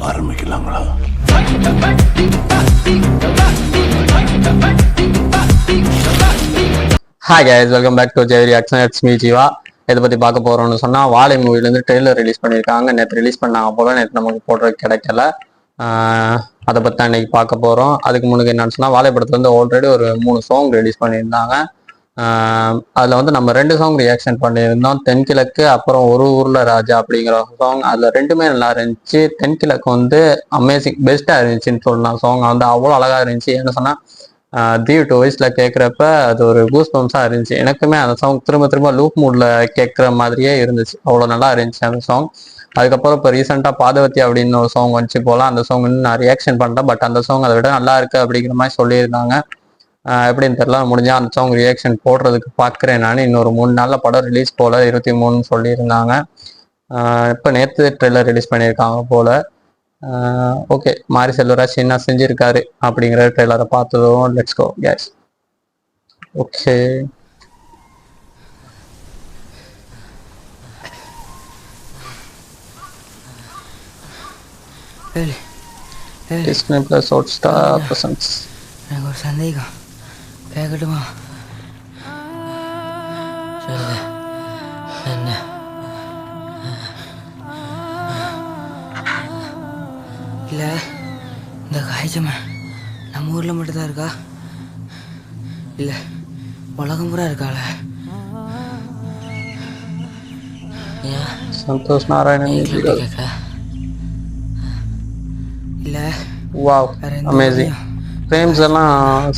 ஆரம்பிக்கலாங்களா? Hi guys, welcome back to Jai reaction. It's me Jeeva. இதை பற்றி பார்க்க போகிறோம்னு சொன்னால், வாழை மூவிலேருந்து ட்ரெய்லர் ரிலீஸ் பண்ணியிருக்காங்க. நேற்று ரிலீஸ் பண்ணாங்க போல, நேற்று நமக்கு போடுறது கிடைக்கல. அதை பற்றி தான் இன்னைக்கு பார்க்க போகிறோம். அதுக்கு முன்னாடி என்னன்னு சொன்னால், வாழை படத்துலேருந்து ஆல்ரெடி ஒரு 3 சாங் ரிலீஸ் பண்ணியிருந்தாங்க. அதில் வந்து நம்ம 2 சாங் ரியாக்ஷன் பண்ணியிருந்தோம். தென்கிழக்கு, அப்புறம் ஒரு ஊரில் ராஜா அப்படிங்கிற சாங். அதில் 2மே நல்லா இருந்துச்சு. தென்கிழக்கு வந்து அமேசிங் பெஸ்ட்டாக இருந்துச்சுன்னு சொல்லலாம். சாங் வந்து அவ்வளோ அழகாக இருந்துச்சு. என்ன சொன்னால், தீவ் 2 வயசுல கேட்குறப்ப அது ஒரு கூஸ் பம்ஸாக இருந்துச்சு. எனக்குமே அந்த சாங் திரும்ப திரும்ப லூப் மூட்ல கேட்குற மாதிரியே இருந்துச்சு. அவ்வளோ நல்லா இருந்துச்சு அந்த சாங். அதுக்கப்புறம் இப்போ ரீசெண்டாக பாதவத்தி அப்படின்னு ஒரு சாங் வந்துச்சு போல. அந்த சாங் இன்னும் நான் ரியாக்ஷன் பண்ணிட்டேன். பட் அந்த சாங் அதை விட நல்லா இருக்கு அப்படிங்கிற மாதிரி சொல்லியிருந்தாங்க. எப்படின்னு தெரியல. முடிஞ்சா அந்த சாங் ரியாக்ஷன் போடுறதுக்கு பார்க்குறேன். நான் இன்னொரு 3 நாளில் படம் ரிலீஸ் போல 23 சொல்லியிருந்தாங்க. இப்போ நேற்று ட்ரெய்லர் ரிலீஸ் பண்ணியிருக்காங்க போல. ஓகே, மாரி செல்வராஜ் என்ன செஞ்சிருக்காரு அப்படிங்கிற ட்ரெய்லரை பார்த்ததும் let's go guys. Okay, Disney plus Hotstar presents. எனக்கு ஒரு சந்தேகம் கேட்கட்டுமா? என்ன இல்லை, இந்த காய்ச்சமை நம்ம ஊரில் மட்டும்தான் இருக்கா? இல்லை உலகம் பூரா இருக்காள? ஏன் சந்தோஷ் நாராயணன் கேட்க? இல்லை வாவ், அமேசிங். ஃப்ரேம்ஸ் எல்லாம்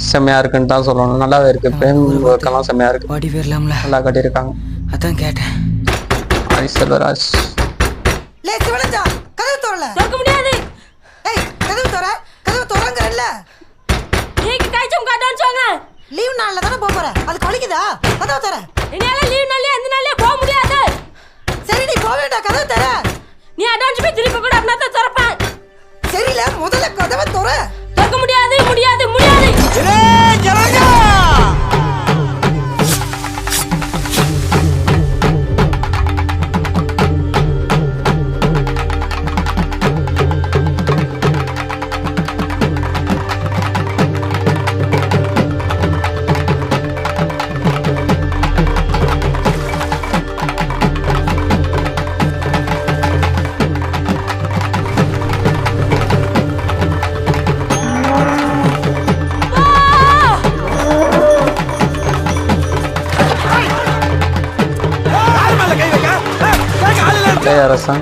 செம்மையா இருக்குன்னு தான் சொல்லணும். நல்லாவே இருக்கு. ஃப்ரேம் ஒர்க்கெல்லாம் செம்மையா இருக்கு. பாடி போயிடலாம்ல? நல்லா கட்டியிருக்காங்க. அதான் கேட்டேன். மாரி செல்வராஜ். லீவ் நாள்ல தானே போற, அது கவனிக்குதா? கதவு தர. என்னால லீவ் நாள்ல எந்த நாள்ல போக முடியாது. சரி, நீ போக வேண்டாம், கதவு தர. நீ அடான்ஸ் போய் திருப்பி கூட அப்படியே தான் திறப்பேன். சரில, முதல்ல கதவை தர. திறக்க முடியாது, முடியாது, முடியாது. அரசன்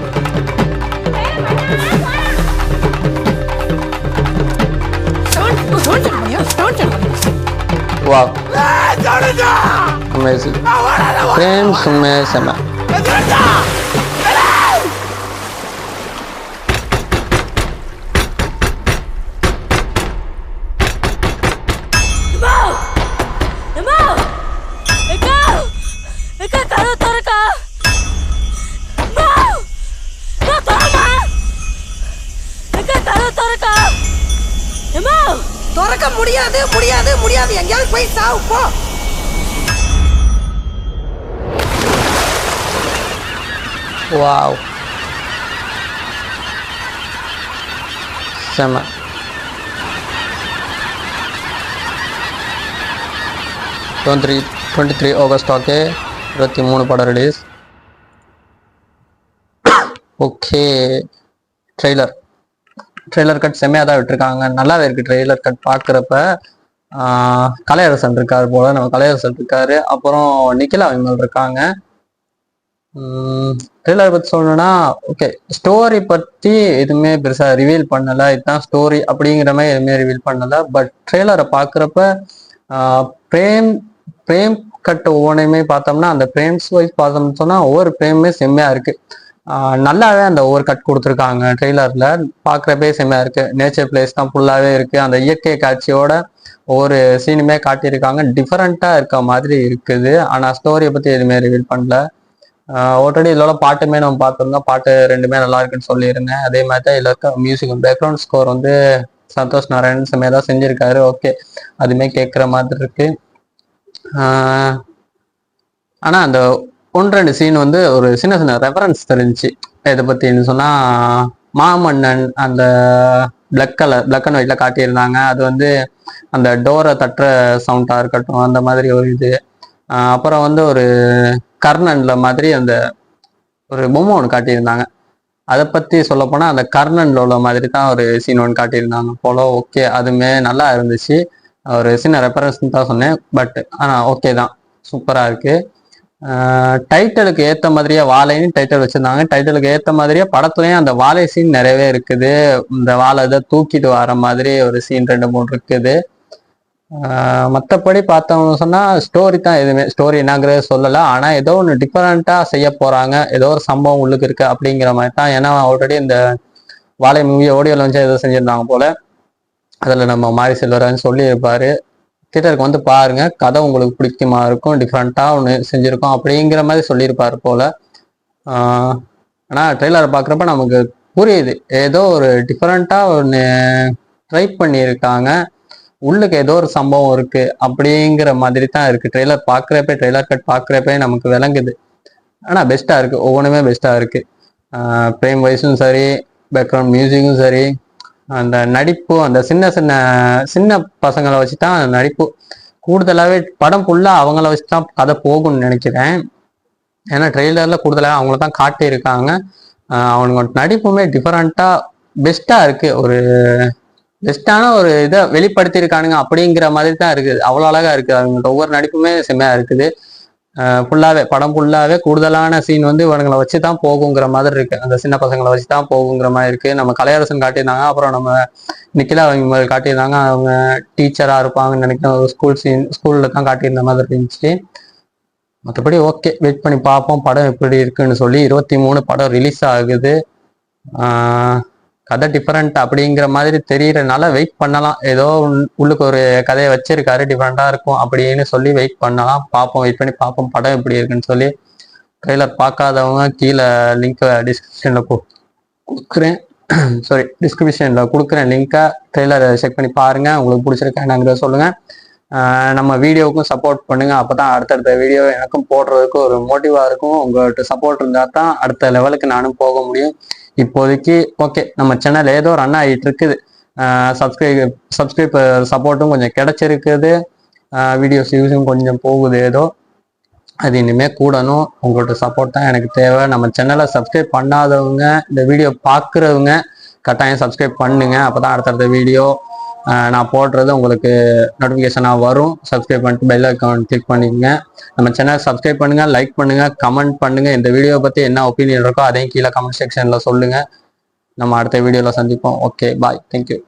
வாவ், அமேசிங். ஃப்ரேம்ஸ் செம்ம. திறக்க முடியாது, முடியாது, முடியாது. எங்கேயாவது போய் சாவு போ. வாவ், செம்ம. Twenty 23 August. ஓகே, 23 படம் ரிலீஸ். ஓகே, ட்ரெய்லர் கட் செம்மையாக தான் விட்டுருக்காங்க. நல்லாவே இருக்குது ட்ரெய்லர் கட் பார்க்குறப்ப. கலையரசன் இருக்காரு போல, நம்ம கலையரசன் இருக்காரு. அப்புறம் நிக்கிலா விமல் இருக்காங்க. ட்ரெய்லர் பற்றி சொல்லணும்னா, ஓகே, ஸ்டோரி பற்றி எதுவுமே பெருசாக ரிவீல் பண்ணலை. இதுதான் ஸ்டோரி அப்படிங்கிற மாதிரி எதுவுமே ரிவீல் பண்ணலை. பட் ட்ரெய்லரை பார்க்குறப்ப பிரேம் கட் ஒவ்வொன்றையுமே பார்த்தோம்னா, அந்த பிரேம்ஸ் வைஸ் பார்த்தோம்னு சொன்னால் ஒவ்வொரு பிரேமுமே செம்மையாக இருக்குது. நல்லாவே அந்த ஓவர் கட் கொடுத்துருக்காங்க. ட்ரெய்லர்ல பார்க்குறப்பே செம்மையா இருக்கு. நேச்சர் பிளேஸ் தான் ஃபுல்லாவே இருக்கு. அந்த இயற்கை காட்சியோட ஒவ்வொரு சீனுமே காட்டியிருக்காங்க. டிஃபரெண்டா இருக்க மாதிரி இருக்குது. ஆனா ஸ்டோரியை பத்தி எதுவுமே ரிவீல் பண்ணல. ஆல்ரெடி இதோட பாட்டுமே நம்ம பார்த்துருந்தோம். பாட்டு 2மே நல்லா இருக்குன்னு சொல்லியிருந்தேன். அதே மாதிரி தான் இதில் இருக்க மியூசிக் பேக்ரவுண்ட் ஸ்கோர் வந்து சந்தோஷ் நாராயணன் செம்மையா தான் செஞ்சிருக்காரு. ஓகே, அதுவுமே கேட்குற மாதிரி இருக்கு. ஆனா அந்த 1-2 சீன் வந்து ஒரு சின்ன சின்ன ரெஃபரன்ஸ் தெரிஞ்சிச்சு. இதை பத்தின்னு சொன்னா, மாமன்னன் அந்த பிளாக் அண்ட் ஒயிட்ல காட்டியிருந்தாங்க. அது வந்து அந்த டோரை தட்டுற சவுண்டா இருக்கட்டும், அந்த மாதிரி ஒரு இது. அப்புறம் வந்து ஒரு கர்ணன்ல மாதிரி அந்த ஒரு பொம்மை ஒன்று காட்டியிருந்தாங்க. அதை பத்தி சொல்ல போனா அந்த கர்ணன்ல உள்ள மாதிரி தான் ஒரு சீன் ஒன்று காட்டியிருந்தாங்க போல. ஓகே, அதுவுமே நல்லா இருந்துச்சு. ஒரு சின்ன ரெஃபரன்ஸ் தான் சொன்னேன், பட் ஆனா ஓகே தான், சூப்பரா இருக்கு. டைட்டிலுக்கு ஏத்த மாதிரியே வாழைன்னு டைட்டில் வச்சிருந்தாங்க. டைட்டிலுக்கு ஏத்த மாதிரியே படத்துலயும் அந்த வாழை சீன் நிறையவே இருக்குது. இந்த வாழை இதை தூக்கிட்டு வர மாதிரி ஒரு சீன் 2-3 இருக்குது. மற்றபடி பார்த்தோம்னு சொன்னா ஸ்டோரி தான், எதுவுமே ஸ்டோரி என்னங்கிறத சொல்லலை. ஆனா ஏதோ ஒன்று டிஃபரெண்டா செய்ய போறாங்க, ஏதோ ஒரு சம்பவம் உள்ளுக்கு இருக்கு அப்படிங்கிற மாதிரி தான். ஏன்னா ஆல்ரெடி இந்த வாழை மூவி ஆடியோ லான்ச்சா ஏதோ செஞ்சிருந்தாங்க போல. அதுல நம்ம மாரி செல்வராஜ் சொல்லியிருப்பாரு, தியேட்டருக்கு வந்து பாருங்க, கதை உங்களுக்கு பிடிக்குமா இருக்கும், டிஃப்ரெண்டா ஒன்று செஞ்சிருக்கோம் அப்படிங்கிற மாதிரி சொல்லியிருப்பாரு போல. ஆனா ட்ரெய்லரை பார்க்குறப்ப நமக்கு புரியுது, ஏதோ ஒரு டிஃப்ரெண்டா ஒன்று ட்ரை பண்ணியிருக்காங்க, உள்ளுக்கு ஏதோ ஒரு சம்பவம் இருக்கு அப்படிங்கிற மாதிரி தான் இருக்கு. ட்ரெய்லர் கட் பார்க்குறப்ப நமக்கு விளங்குது. ஆனா பெஸ்டா இருக்கு, ஒவ்வொன்றுமே பெஸ்டா இருக்கு. ஃப்ரேம் வைஸும் சரி, பேக்ரவுண்ட் மியூசிக்கும் சரி, அந்த நடிப்பு, அந்த சின்ன பசங்களை வச்சு தான் அந்த நடிப்பு கூடுதலாகவே படம் ஃபுல்லாக அவங்கள வச்சு தான் கதை போகும்னு நினைக்கிறேன். ஏன்னா ட்ரெய்லர்ல கூடுதலாக அவங்கள தான் காட்டியிருக்காங்க. அவனுங்க நடிப்புமே டிஃபரெண்ட்டாக பெஸ்ட்டாக இருக்கு. ஒரு பெஸ்ட்டான ஒரு இதை வெளிப்படுத்தியிருக்கானுங்க அப்படிங்கிற மாதிரி தான் இருக்குது. அவ்வளோ அழகா இருக்குது. அவங்கள்ட்ட ஒவ்வொரு நடிப்புமே செம்மையா இருக்குது. படம் ஃபுல்லாவே கூடுதலான சீன் வந்து இவனுங்களை வச்சு தான் போகுங்கிற மாதிரி இருக்கு. அந்த சின்ன பசங்களை வச்சு தான் போகுங்கிற மாதிரி இருக்கு. நம்ம கலையரசன் காட்டியிருந்தாங்க, அப்புறம் நம்ம நிக்கிலா அவங்க காட்டியிருந்தாங்க. அவங்க டீச்சரா இருப்பாங்கன்னு நினைக்கிறேன். ஒரு ஸ்கூல்ல தான் காட்டியிருந்த மாதிரி இருந்துச்சு. மற்றபடி ஓகே, வெயிட் பண்ணி பார்ப்போம் படம் எப்படி இருக்குன்னு சொல்லி. 23 படம் ரிலீஸ் ஆகுது. கதை டிஃபரெண்ட் அப்படிங்கிற மாதிரி தெரியறதுனால வெயிட் பண்ணலாம். ஏதோ உள்ளுக்கு ஒரு கதையை வச்சிருக்காரு, டிஃபரெண்டா இருக்கும் அப்படின்னு சொல்லி வெயிட் பண்ணலாம். பார்ப்போம், வெயிட் பண்ணி பார்ப்போம் படம் எப்படி இருக்குன்னு சொல்லி. ட்ரெய்லர் பார்க்காதவங்க கீழே லிங்க் டிஸ்கிரிப்ஷன்ல கொடுக்குறேன். சாரி, டிஸ்கிரிப்ஷன்ல கொடுக்குறேன் லிங்கை. ட்ரெய்லர் செக் பண்ணி பாருங்க, உங்களுக்கு பிடிச்சிருக்கா என்னங்கிறத சொல்லுங்க. நம்ம வீடியோவுக்கும் சப்போர்ட் பண்ணுங்க. அப்பதான் அடுத்தடுத்த வீடியோ எனக்கும் போடுறதுக்கு ஒரு மோட்டிவா இருக்கும். உங்கள்கிட்ட சப்போர்ட் இருந்தா தான் அடுத்த லெவலுக்கு நானும் போக முடியும். இப்போதைக்கு ஓகே, நம்ம சேனல் ஏதோ ரன் ஆகிட்டு இருக்குது. சப்ஸ்கிரைபர் சப்போர்ட்டும் கொஞ்சம் கிடைச்சிருக்குது. வீடியோஸ் யூஸும் கொஞ்சம் போகுது ஏதோ. அது இனிமேல் கூடணும். உங்களோட சப்போர்ட் தான் எனக்கு தேவை. நம்ம சேனலை சப்ஸ்கிரைப் பண்ணாதவங்க, இந்த வீடியோ பார்க்குறவங்க கட்டாயம் சப்ஸ்கிரைப் பண்ணுங்க. அப்போ தான் அடுத்தடுத்த வீடியோ நான் போடுறது உங்களுக்கு நோட்டிஃபிகேஷனாக வரும். சப்ஸ்கிரைப் பண்ணிட்டு பெல் ஐக்கான் கிளிக் பண்ணிக்கங்க. நம்ம சேனல் சப்ஸ்கிரைப் பண்ணுங்க, லைக் பண்ணுங்க, கமெண்ட் பண்ணுங்க. இந்த வீடியோவை பற்றி என்ன ஒப்பீனியன் இருக்கோ அதையும் கீழே கமெண்ட் செக்ஷனில் சொல்லுங்க. நம்ம அடுத்த வீடியோவில் சந்திப்போம். ஓகே, பாய், தேங்க்யூ.